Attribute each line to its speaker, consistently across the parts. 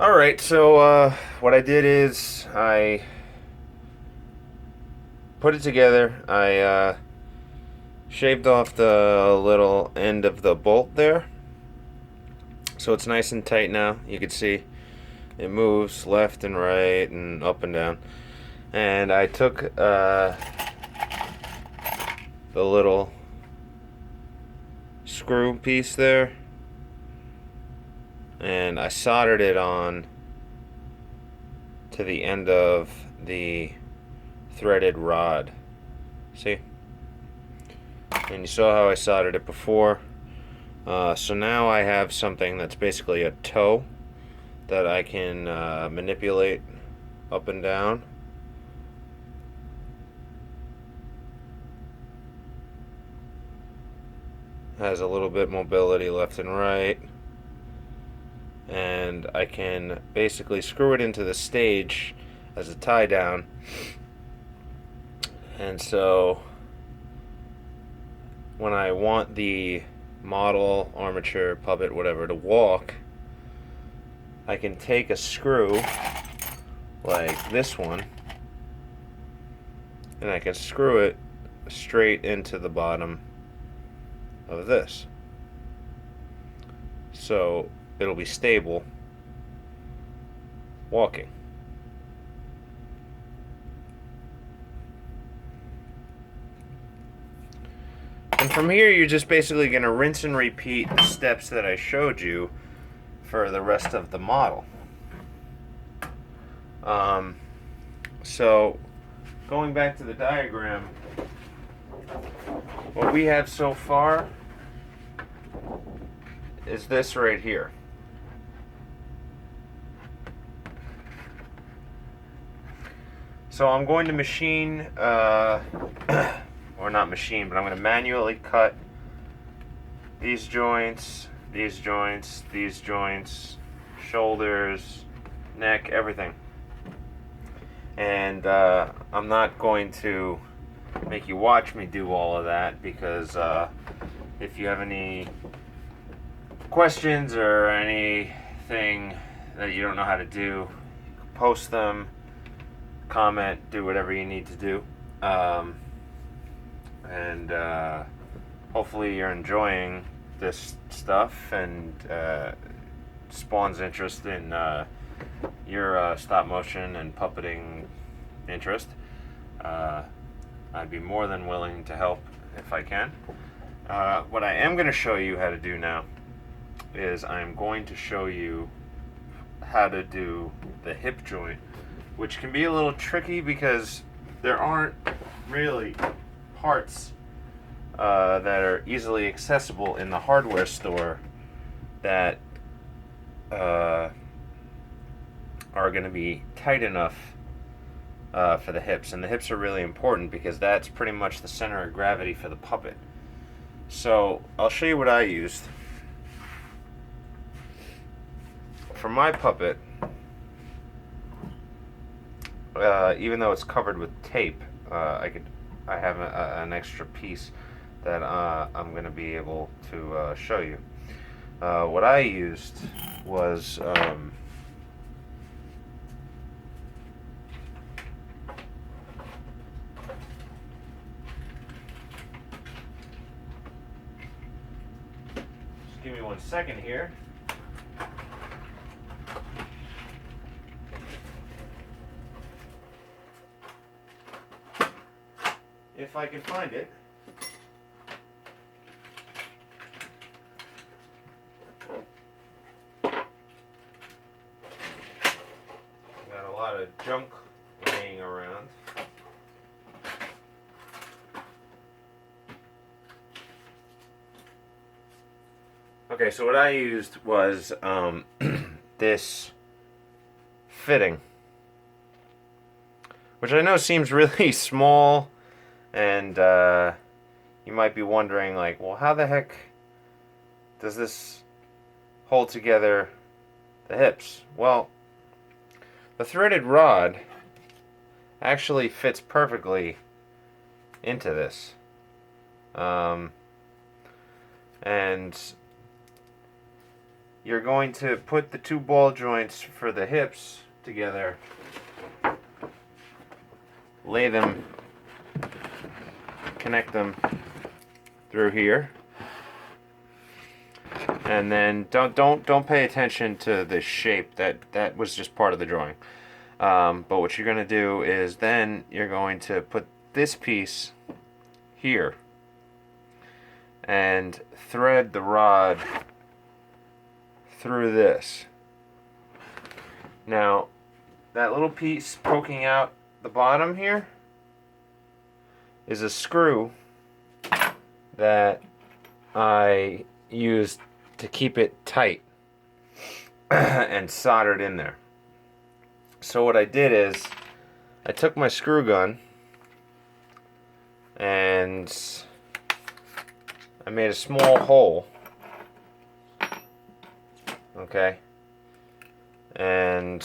Speaker 1: Alright, so what I did is I put it together. I shaved off the little end of the bolt there. So it's nice and tight now. You can see it moves left and right and up and down. And I took the little screw piece there and I soldered it on to the end of the threaded rod. See? And you saw how I soldered it before. So now I have something that's basically a toe that I can manipulate up and down. Has a little bit mobility left and right. And I can basically screw it into the stage as a tie down. And so when I want the model, armature, puppet, whatever, to walk, I can take a screw like this one and I can screw it straight into the bottom of this. So it'll be stable walking. And from here, you're just basically going to rinse and repeat the steps that I showed you for the rest of the model. So going back to the diagram, what we have so far is this right here. So I'm going to machine, or not machine, but I'm going to manually cut these joints, these joints, these joints, shoulders, neck, everything. And I'm not going to make you watch me do all of that because if you have any questions or anything that you don't know how to do, post them, comment, do whatever you need to do. And hopefully you're enjoying this stuff and spawns interest in your stop motion and puppeting interest. I'd be more than willing to help if I can. What I am going to show you how to do now is I'm going to show you how to do the hip joint, which can be a little tricky because there aren't really parts that are easily accessible in the hardware store that are going to be tight enough for the hips. And the hips are really important because that's pretty much the center of gravity for the puppet. So I'll show you what I used. For my puppet, even though it's covered with tape, I have an extra piece that I'm going to be able to show you. What I used was just give me 1 second here. If I can find it. Got a lot of junk laying around. Okay, so what I used was this fitting, which I know seems really small. And you might be wondering, like, well, how the heck does this hold together the hips? Well, the threaded rod actually fits perfectly into this. And you're going to put the two ball joints for the hips together, lay them, connect them through here, and then don't pay attention to the shape. That was just part of the drawing. But what you're going to do is then you're going to put this piece here and thread the rod through this. Now, that little piece poking out the bottom here is a screw that I used to keep it tight and soldered in there. So what I did is I took my screw gun and I made a small hole, okay, and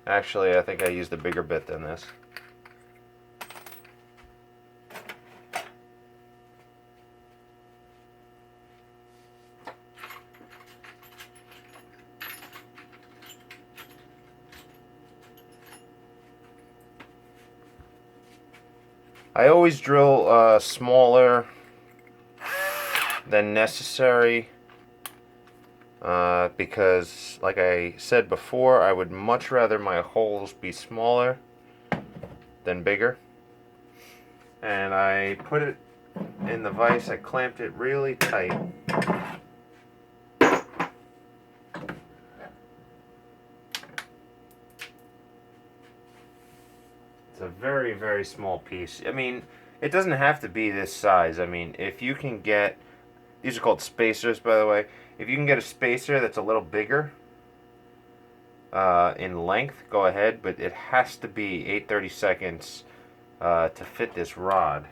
Speaker 1: actually I think I used a bigger bit than this. I always drill smaller than necessary because, like I said before, I would much rather my holes be smaller than bigger. And I put it in the vise, I clamped it really tight. It's a very, very small piece. I mean, it doesn't have to be this size. I mean, if you can get, these are called spacers, by the way. If you can get a spacer that's a little bigger in length, go ahead, but it has to be 8/32 to fit this rod.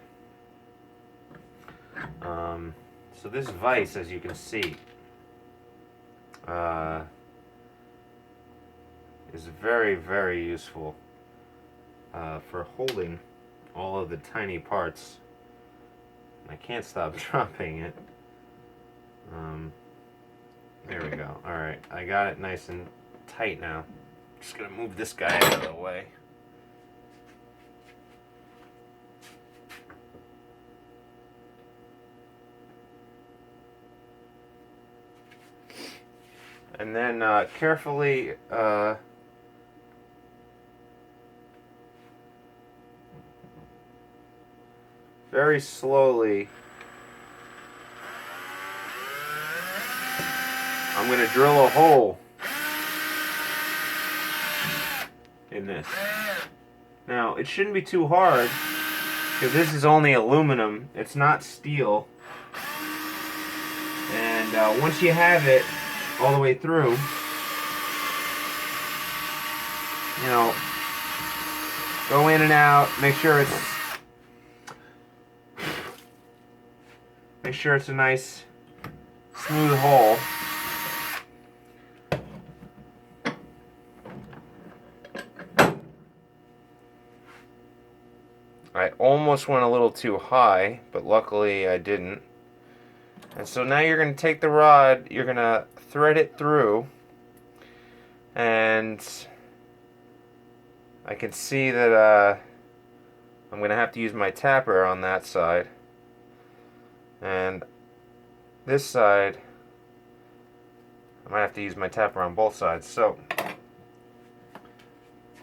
Speaker 1: So this vise, as you can see, is very, very useful for holding all of the tiny parts. I can't stop dropping it. There we go. Alright, I got it nice and tight now. Just gonna move this guy out of the way. And then carefully very slowly I'm going to drill a hole in this. Now, it shouldn't be too hard because this is only aluminum. It's not steel. And once you have it all the way through, you know, go in and out, make sure it's a nice smooth hole. I almost went a little too high, but luckily I didn't. And so now you're going to take the rod, you're going to thread it through, and I can see that I'm going to have to use my tapper on that side. And this side, I might have to use my tapper on both sides. So,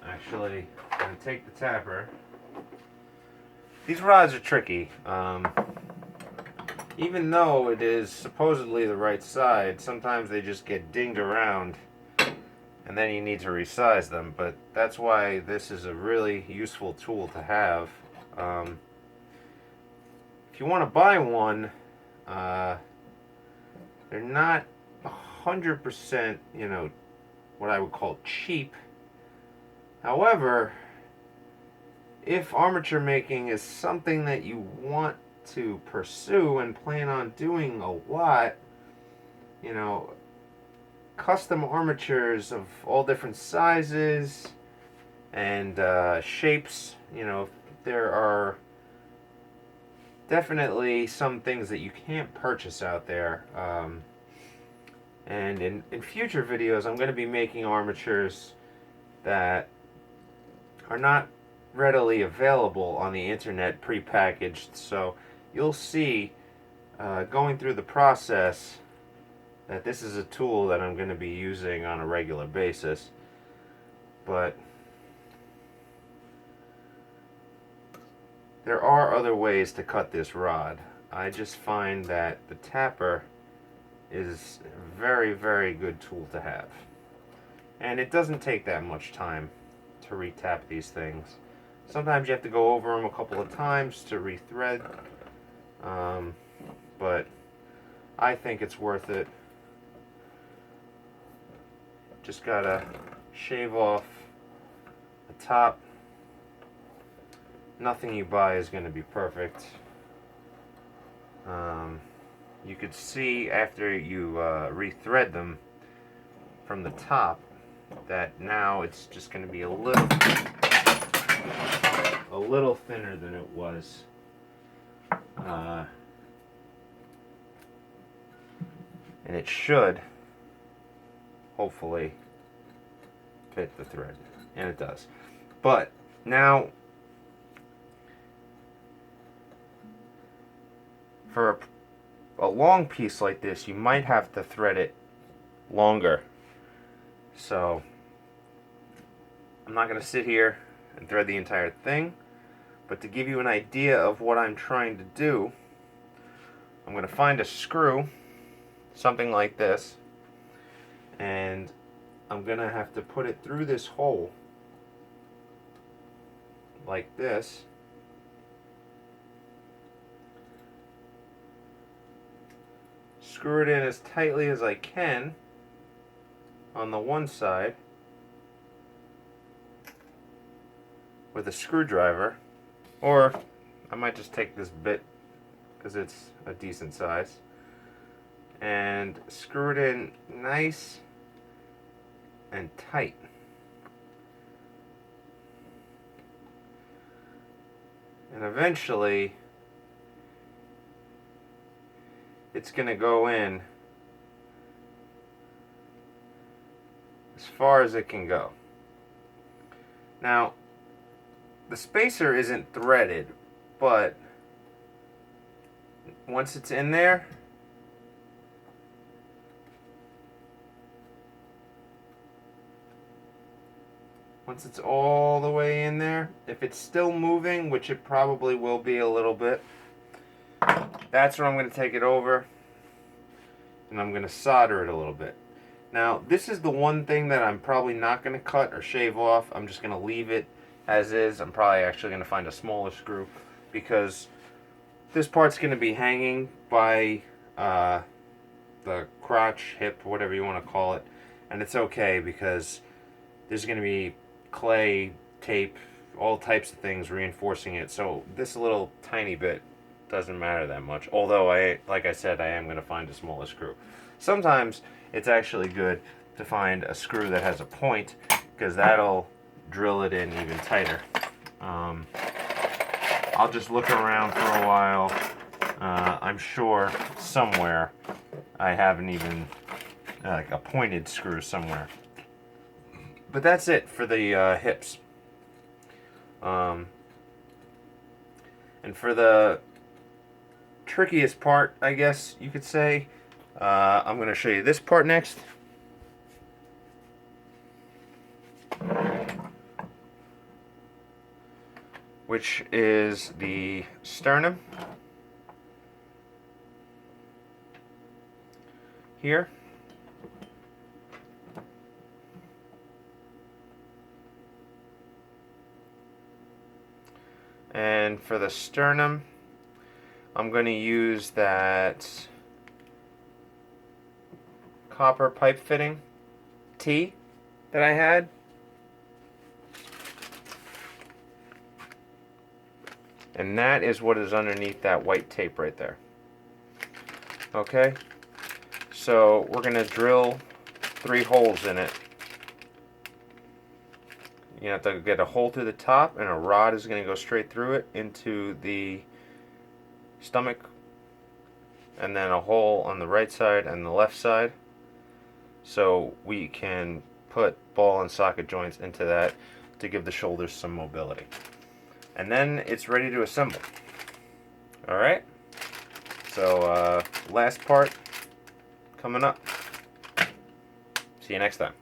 Speaker 1: actually, I'm going to take the tapper. These rods are tricky. Even though it is supposedly the right side, sometimes they just get dinged around and then you need to resize them. But that's why this is a really useful tool to have. If you want to buy one, they're not 100%, you know, what I would call cheap. However, if armature making is something that you want to pursue and plan on doing a lot, you know, custom armatures of all different sizes and shapes, you know, there are definitely some things that you can't purchase out there. And in future videos, I'm going to be making armatures that are not readily available on the internet prepackaged. So you'll see going through the process that this is a tool that I'm going to be using on a regular basis. But there are other ways to cut this rod. I just find that the tapper is a very, very good tool to have. And it doesn't take that much time to retap these things. Sometimes you have to go over them a couple of times to rethread, but I think it's worth it. Just gotta shave off the top. Nothing you buy is going to be perfect. You could see after you rethread them from the top that now it's just going to be a little thinner than it was. And it should hopefully fit the thread, and it does. But now, for a long piece like this, you might have to thread it longer. So I'm not going to sit here and thread the entire thing, but to give you an idea of what I'm trying to do, I'm going to find a screw, something like this, and I'm going to have to put it through this hole like this. Screw it in as tightly as I can on the one side with a screwdriver, or I might just take this bit because it's a decent size and screw it in nice and tight. And eventually it's going to go in as far as it can go. Now, the spacer isn't threaded, but once it's in there, once it's all the way in there, if it's still moving, which it probably will be a little bit, that's where I'm going to take it over and I'm going to solder it a little bit. Now, this is the one thing that I'm probably not going to cut or shave off. I'm just going to leave it as is. I'm probably actually going to find a smaller screw because this part's going to be hanging by the crotch, hip, whatever you want to call it. And it's okay because there's going to be clay, tape, all types of things reinforcing it. So this little tiny bit doesn't matter that much. Although, like I said, I am going to find a smaller screw. Sometimes it's actually good to find a screw that has a point because that'll drill it in even tighter. I'll just look around for a while. I'm sure somewhere I haven't even like a pointed screw somewhere. But that's it for the hips. And for the trickiest part, I guess you could say, I'm going to show you this part next. Which is the sternum. Here. And for the sternum, I'm going to use that copper pipe fitting T that I had. And that is what is underneath that white tape right there. Okay? So we're going to drill 3 holes in it. You have to get a hole through the top, and a rod is going to go straight through it into the stomach, and then a hole on the right side and the left side, so we can put ball and socket joints into that to give the shoulders some mobility. And then it's ready to assemble. Alright, so last part coming up. See you next time.